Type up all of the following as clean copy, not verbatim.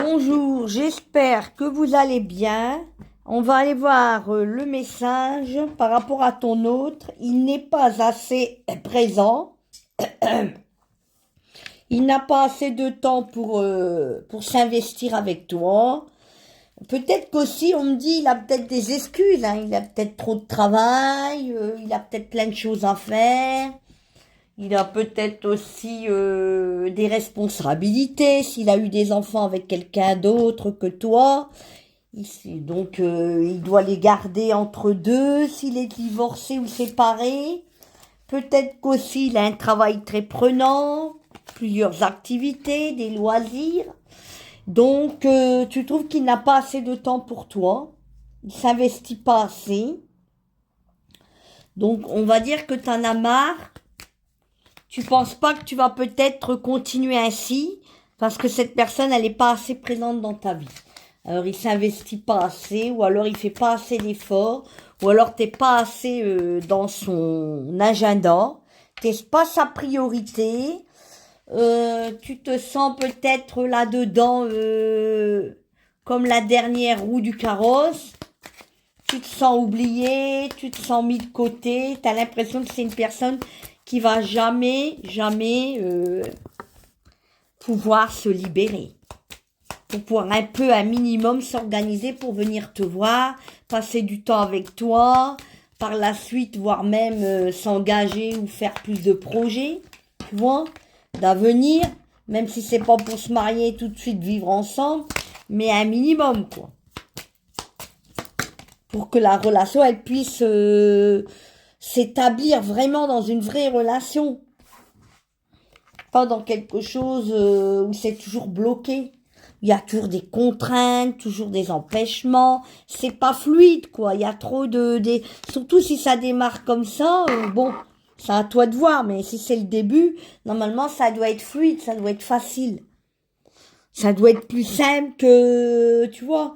Bonjour, j'espère que vous allez bien. On va aller voir le message par rapport à ton autre. Il n'est pas assez présent. Il n'a pas assez de temps pour s'investir avec toi. Peut-être qu'aussi, on me dit, il a peut-être des excuses. Il a peut-être trop de travail. Il a peut-être plein de choses à faire. Il a peut-être aussi des responsabilités, s'il a eu des enfants avec quelqu'un d'autre que toi. Donc, il doit les garder entre deux, s'il est divorcé ou séparé. Peut-être qu'aussi, il a un travail très prenant, plusieurs activités, des loisirs. Donc, tu trouves qu'il n'a pas assez de temps pour toi. Il s'investit pas assez. Donc, on va dire que tu en as marre. Tu penses pas que tu vas peut-être continuer ainsi parce que cette personne, elle n'est pas assez présente dans ta vie. Alors, il s'investit pas assez, ou alors il fait pas assez d'efforts, ou alors t'es pas assez dans son agenda. T'es pas sa priorité. Tu te sens peut-être là-dedans comme la dernière roue du carrosse. Tu te sens oublié, tu te sens mis de côté. T'as l'impression que c'est une personne qui va jamais pouvoir se libérer. Pour pouvoir un minimum s'organiser pour venir te voir, passer du temps avec toi, par la suite, voire même s'engager ou faire plus de projets, tu vois, d'avenir, même si c'est pas pour se marier et tout de suite vivre ensemble, mais un minimum, quoi. Pour que la relation, elle puisse s'établir vraiment dans une vraie relation. Pas dans quelque chose où c'est toujours bloqué. Il y a toujours des contraintes, toujours des empêchements. C'est pas fluide, quoi. Il y a trop surtout si ça démarre comme ça, bon, c'est à toi de voir, mais si c'est le début, normalement, ça doit être fluide, ça doit être facile. Ça doit être plus simple que, tu vois,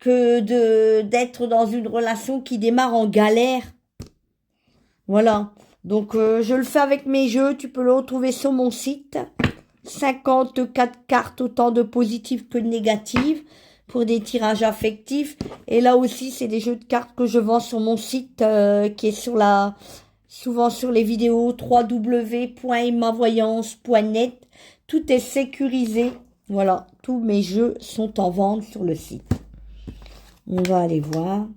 d'être dans une relation qui démarre en galère. Voilà. Donc, je le fais avec mes jeux. Tu peux le retrouver sur mon site. 54 cartes, autant de positives que de négatives, pour des tirages affectifs. Et là aussi, c'est des jeux de cartes que je vends sur mon site, qui est souvent sur les vidéos, www.mavoyance.net. Tout est sécurisé. Voilà. Tous mes jeux sont en vente sur le site. On va aller voir.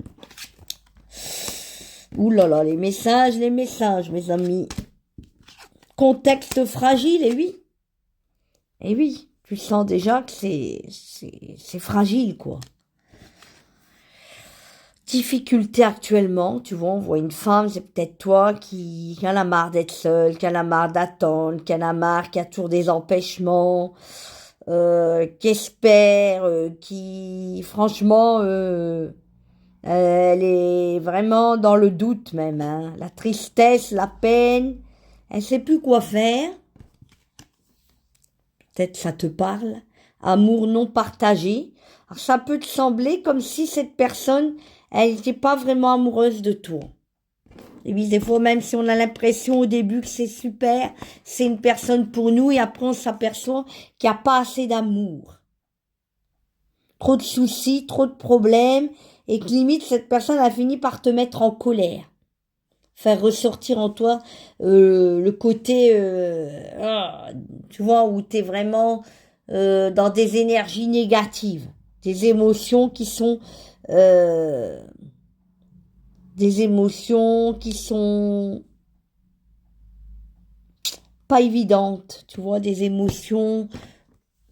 Ouh là là, les messages, mes amis. Contexte fragile, et oui. Et oui, tu sens déjà que c'est fragile, quoi. Difficulté actuellement, tu vois, on voit une femme, c'est peut-être toi qui en a marre d'être seule, qui en a marre d'attendre, qui en a marre, qui a toujours des empêchements, qui espère, qui, franchement, elle est vraiment dans le doute même, hein. La tristesse, la peine, elle sait plus quoi faire. Peut-être ça te parle. Amour non partagé. Alors ça peut te sembler comme si cette personne, elle n'était pas vraiment amoureuse de toi. Et puis des fois, même si on a l'impression au début que c'est super, c'est une personne pour nous, et après on s'aperçoit qu'il n'y a pas assez d'amour. Trop de soucis, trop de problèmes, et que limite cette personne a fini par te mettre en colère. Faire ressortir en toi le côté, tu vois, où tu es vraiment dans des énergies négatives, des émotions qui sont euh, des émotions qui sont pas évidentes, tu vois, des émotions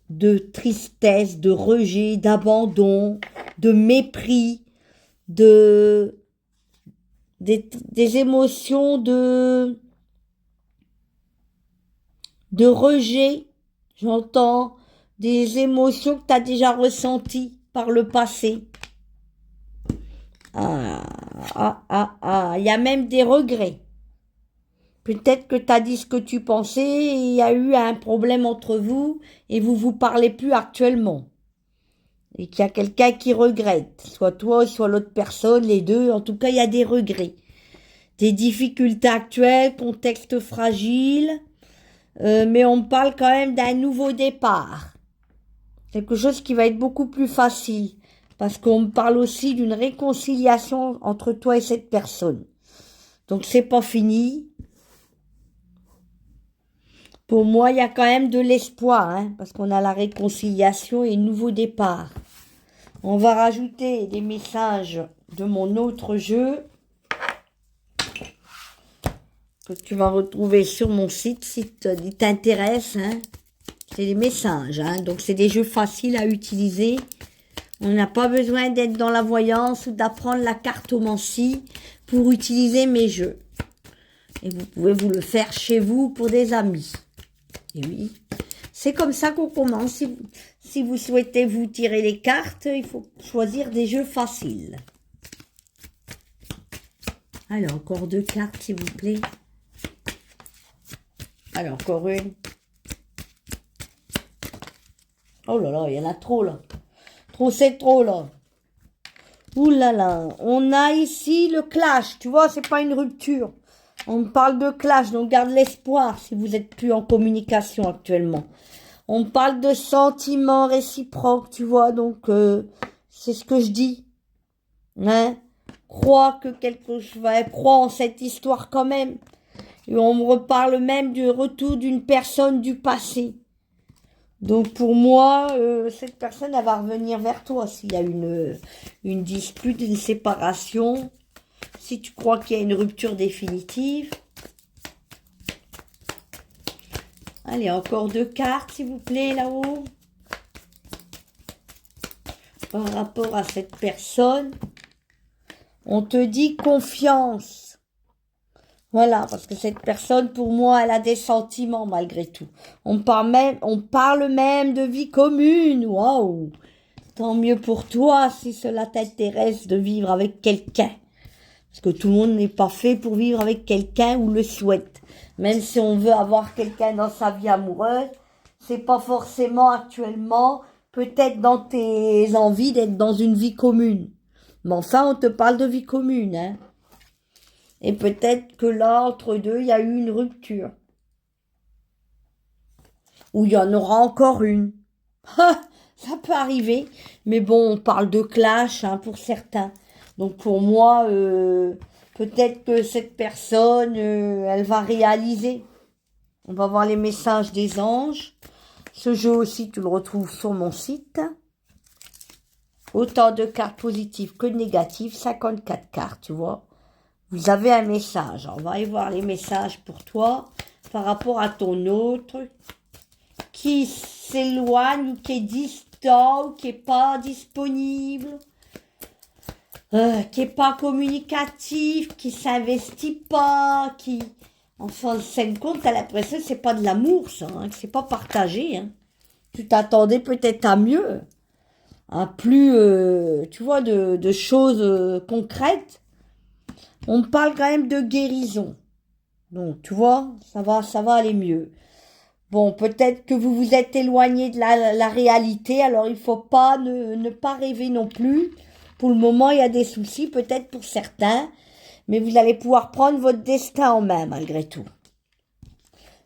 de tristesse, de rejet, d'abandon, de mépris, de des émotions de rejet. J'entends des émotions que tu as déjà ressenties par le passé. Il y a même des regrets. Peut-être que tu as dit ce que tu pensais et il y a eu un problème entre vous et vous parlez plus actuellement. Et qu'il y a quelqu'un qui regrette. Soit toi, soit l'autre personne, les deux. En tout cas, il y a des regrets. Des difficultés actuelles, contexte fragile. Mais on me parle quand même d'un nouveau départ. Quelque chose qui va être beaucoup plus facile. Parce qu'on me parle aussi d'une réconciliation entre toi et cette personne. Donc c'est pas fini. Pour moi, il y a quand même de l'espoir, hein, parce qu'on a la réconciliation et nouveau départ. On va rajouter des messages de mon autre jeu que tu vas retrouver sur mon site si il t'intéresse. Hein. C'est des messages, hein, donc c'est des jeux faciles à utiliser. On n'a pas besoin d'être dans la voyance ou d'apprendre la cartomancie pour utiliser mes jeux. Et vous pouvez vous le faire chez vous pour des amis. Et oui, c'est comme ça qu'on commence. Si vous souhaitez vous tirer les cartes, il faut choisir des jeux faciles. Alors, encore 2 cartes, s'il vous plaît. Alors, encore une. Oh là là, il y en a trop, là. Trop, c'est trop, là. Ouh là là. On a ici le clash. Tu vois, c'est pas une rupture. On parle de clash, donc garde l'espoir si vous êtes plus en communication actuellement. On parle de sentiments réciproques, tu vois, donc c'est ce que je dis. Hein? Crois en cette histoire quand même. Et on me reparle même du retour d'une personne du passé. Donc pour moi, cette personne, elle va revenir vers toi s'il y a une dispute, une séparation. Si tu crois qu'il y a une rupture définitive. Allez, encore 2 cartes, s'il vous plaît, là-haut. Par rapport à cette personne, on te dit confiance. Voilà, parce que cette personne, pour moi, elle a des sentiments malgré tout. On parle même de vie commune. Waouh! Tant mieux pour toi si cela t'intéresse de vivre avec quelqu'un. Parce que tout le monde n'est pas fait pour vivre avec quelqu'un ou le souhaite. Même si on veut avoir quelqu'un dans sa vie amoureuse, c'est pas forcément actuellement, peut-être dans tes envies d'être dans une vie commune. Mais enfin, on te parle de vie commune, hein. Et peut-être que là, entre deux, il y a eu une rupture. Ou il y en aura encore une. Ça peut arriver. Mais bon, on parle de clash, hein, pour certains. Donc pour moi, peut-être que cette personne, elle va réaliser. On va voir les messages des anges. Ce jeu aussi, tu le retrouves sur mon site. Autant de cartes positives que négatives, 54 cartes, tu vois. Vous avez un message. On va aller voir les messages pour toi par rapport à ton autre qui s'éloigne ou qui est distant ou qui est pas disponible. Qui est pas communicatif, qui s'investit pas, qui... Enfin, en fin de compte, t'as l'impression que c'est pas de l'amour, ça, hein, que c'est pas partagé, hein. Tu t'attendais peut-être à mieux, à plus, tu vois, de choses concrètes. On parle quand même de guérison. Donc, tu vois, ça va aller mieux. Bon, peut-être que vous vous êtes éloigné de la réalité, alors il faut pas ne pas rêver non plus. Pour le moment, il y a des soucis, peut-être pour certains, mais vous allez pouvoir prendre votre destin en main, malgré tout.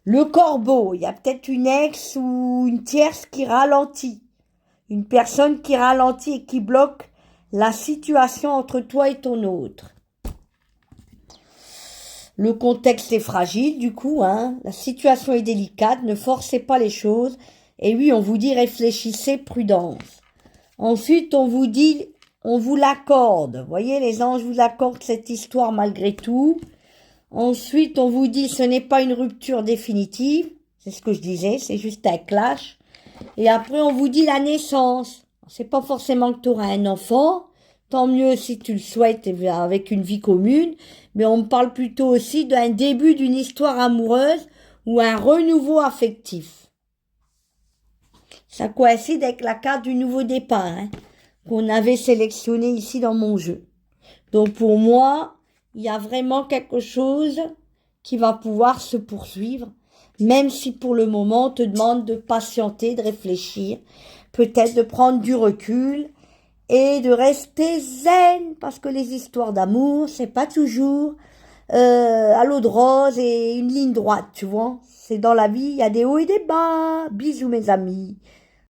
Le corbeau, il y a peut-être une ex ou une tierce qui ralentit. Une personne qui ralentit et qui bloque la situation entre toi et ton autre. Le contexte est fragile, du coup, hein. La situation est délicate, ne forcez pas les choses. Et oui, on vous dit réfléchissez, prudence. Ensuite, on vous dit... On vous l'accorde. Vous voyez, les anges vous accordent cette histoire malgré tout. Ensuite, on vous dit ce n'est pas une rupture définitive. C'est ce que je disais, c'est juste un clash. Et après, on vous dit la naissance. C'est pas forcément que tu auras un enfant. Tant mieux si tu le souhaites avec une vie commune. Mais on me parle plutôt aussi d'un début d'une histoire amoureuse ou un renouveau affectif. Ça coïncide avec la carte du nouveau départ, hein, qu'on avait sélectionné ici dans mon jeu. Donc pour moi, il y a vraiment quelque chose qui va pouvoir se poursuivre, même si pour le moment on te demande de patienter, de réfléchir, peut-être de prendre du recul et de rester zen, parce que les histoires d'amour, c'est pas toujours à l'eau de rose et une ligne droite, tu vois. C'est dans la vie, il y a des hauts et des bas. Bisous mes amis.